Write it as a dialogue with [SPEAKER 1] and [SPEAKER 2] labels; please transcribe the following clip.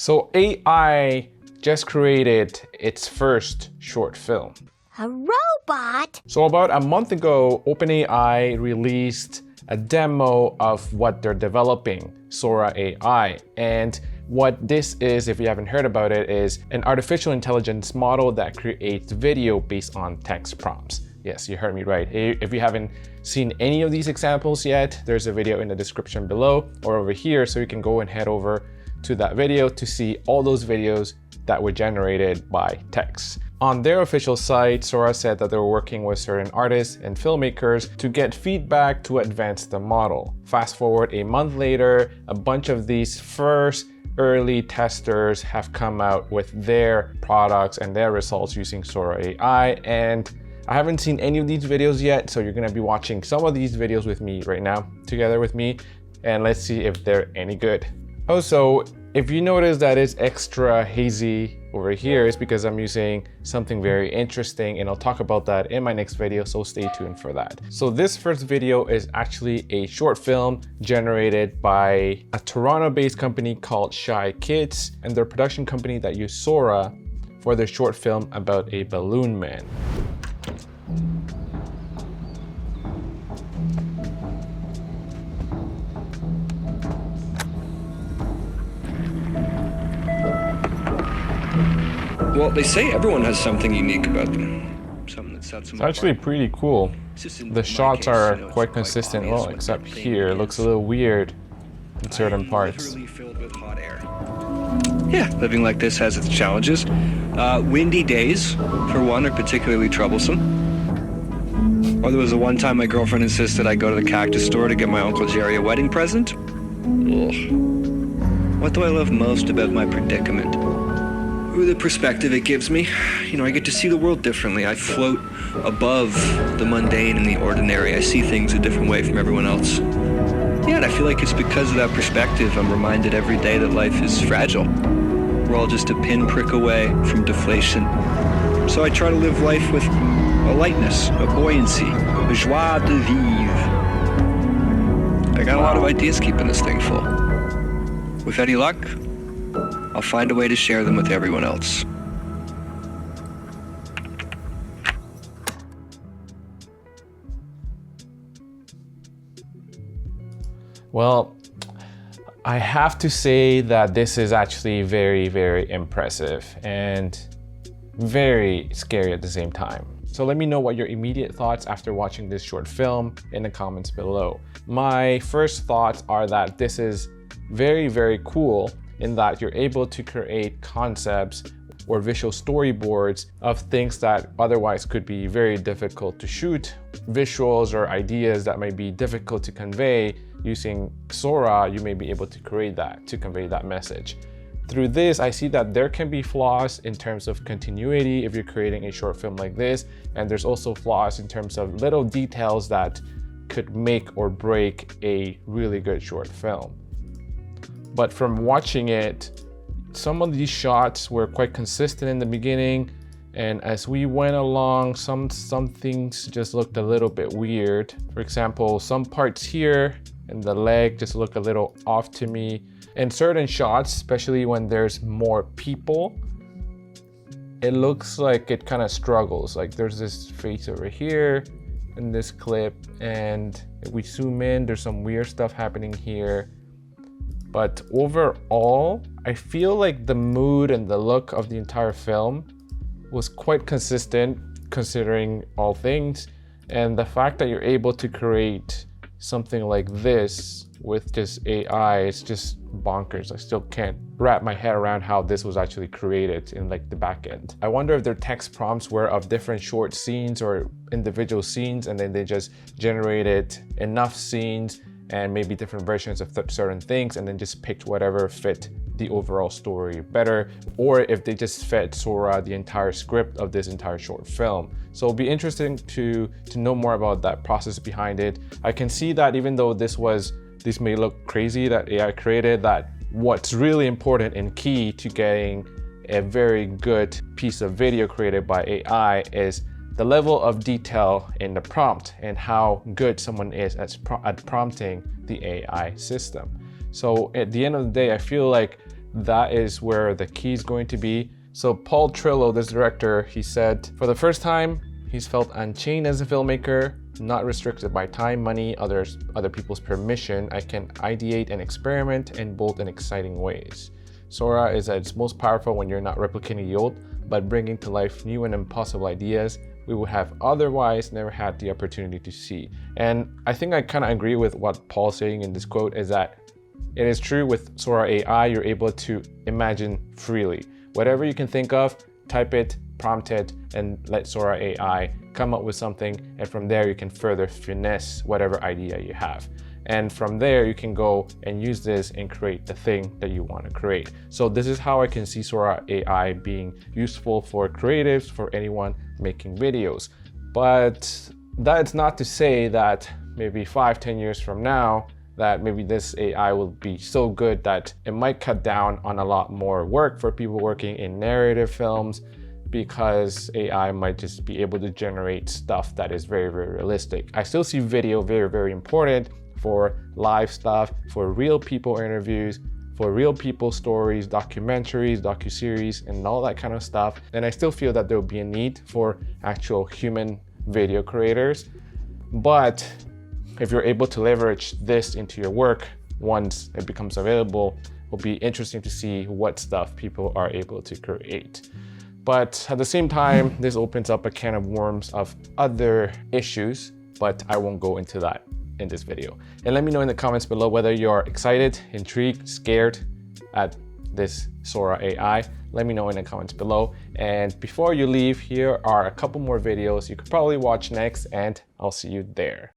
[SPEAKER 1] So AI just created its first short film.
[SPEAKER 2] A robot?
[SPEAKER 1] So about a month ago, OpenAI released a demo of what they're developing, SORA AI. And what this is, if you haven't heard about it, is an artificial intelligence model that creates video based on text prompts. Yes, you heard me right. If you haven't seen any of these examples yet, there's a video in the description below or over here, so you can go and head over to that video to see all those videos that were generated by text. On their official site, SORA said that they were working with certain artists and filmmakers to get feedback to advance the model. Fast forward a month later, a bunch of these first early testers have come out with their products and their results using SORA AI, and I haven't seen any of these videos yet, so you're gonna be watching some of these videos with me right now, together with me, and let's see if they're any good. Also, if you notice that it's extra hazy over here, it's because I'm using something very interesting, and I'll talk about that in my next video, so stay tuned for that. So this first video is actually a short film generated by a Toronto-based company called Shy Kids and their production company that used SORA for their short film about a balloon man.
[SPEAKER 3] Well, they say everyone has something unique about them. Something that sets them
[SPEAKER 1] It's actually
[SPEAKER 3] apart.
[SPEAKER 1] pretty cool. The shots are quite consistent, well, except here. It looks a little weird in certain parts.
[SPEAKER 3] Literally filled with hot air. Yeah, living like this has its challenges. Windy days, for one, are particularly troublesome. Or there was the one time my girlfriend insisted I go to the cactus store to get my Uncle Jerry a wedding present. Ugh. What do I love most about my predicament? The perspective it gives me. You know, I get to see the world differently. I float above the mundane and the ordinary. I see things a different way from everyone else. Yeah, and I feel like it's because of that perspective I'm reminded every day that life is fragile. We're all just a pinprick away from deflation. So I try to live life with a lightness, a buoyancy, a joie de vivre. I got a lot of ideas keeping this thing full. With any luck, I'll find a way to share them with everyone else.
[SPEAKER 1] Well, I have to say that this is actually very, very impressive and very scary at the same time. So let me know what your immediate thoughts after watching this short film in the comments below. My first thoughts are that this is very, very cool in that you're able to create concepts or visual storyboards of things that otherwise could be very difficult to shoot, visuals or ideas that might be difficult to convey. Using SORA, you may be able to create that, to convey that message. Through this, I see that there can be flaws in terms of continuity if you're creating a short film like this, and there's also flaws in terms of little details that could make or break a really good short film. But from watching it, some of these shots were quite consistent in the beginning, and as we went along, some things just looked a little bit weird. For example, some parts here and the leg just look a little off to me. In certain shots, especially when there's more people, it looks like it kind of struggles. Like there's this face over here in this clip, and if we zoom in, there's some weird stuff happening here. But overall, I feel like the mood and the look of the entire film was quite consistent considering all things. And the fact that you're able to create something like this with just AI, it's just bonkers. I still can't wrap my head around how this was actually created in like the back end. I wonder if their text prompts were of different short scenes or individual scenes, and then they just generated enough scenes and maybe different versions of certain things, and then just picked whatever fit the overall story better, or if they just fed SORA the entire script of this entire short film. So it'll be interesting to know more about that process behind it. I can see that even though this may look crazy that AI created, that what's really important and key to getting a very good piece of video created by AI is the level of detail in the prompt and how good someone is at prompting the AI system. So at the end of the day, I feel like that is where the key is going to be. So Paul Trillo, this director, he said, for the first time, he's felt unchained as a filmmaker, not restricted by time, money, other people's permission. I can ideate and experiment in bold and exciting ways. SORA is at its most powerful when you're not replicating the old, but bringing to life new and impossible ideas we would have otherwise never had the opportunity to see. And I think I kind of agree with what Paul's saying in this quote, is that it is true with SORA AI, you're able to imagine freely. Whatever you can think of, type it, prompt it, and let SORA AI come up with something. And from there, you can further finesse whatever idea you have. And from there, you can go and use this and create the thing that you want to create. So this is how I can see SORA AI being useful for creatives, for anyone making videos. But that's not to say that maybe 5-10 years from now, that maybe this AI will be so good that it might cut down on a lot more work for people working in narrative films, because AI might just be able to generate stuff that is very, very realistic. I still see video very, very important for live stuff, for real people interviews, for real people stories, documentaries, docuseries, and all that kind of stuff. And I still feel that there will be a need for actual human video creators. But if you're able to leverage this into your work once it becomes available, it'll be interesting to see what stuff people are able to create. But at the same time, this opens up a can of worms of other issues, but I won't go into that in this video. And let me know in the comments below whether you're excited, intrigued, scared at this SORA AI. Let me know in the comments below. And before you leave, here are a couple more videos you could probably watch next, and I'll see you there.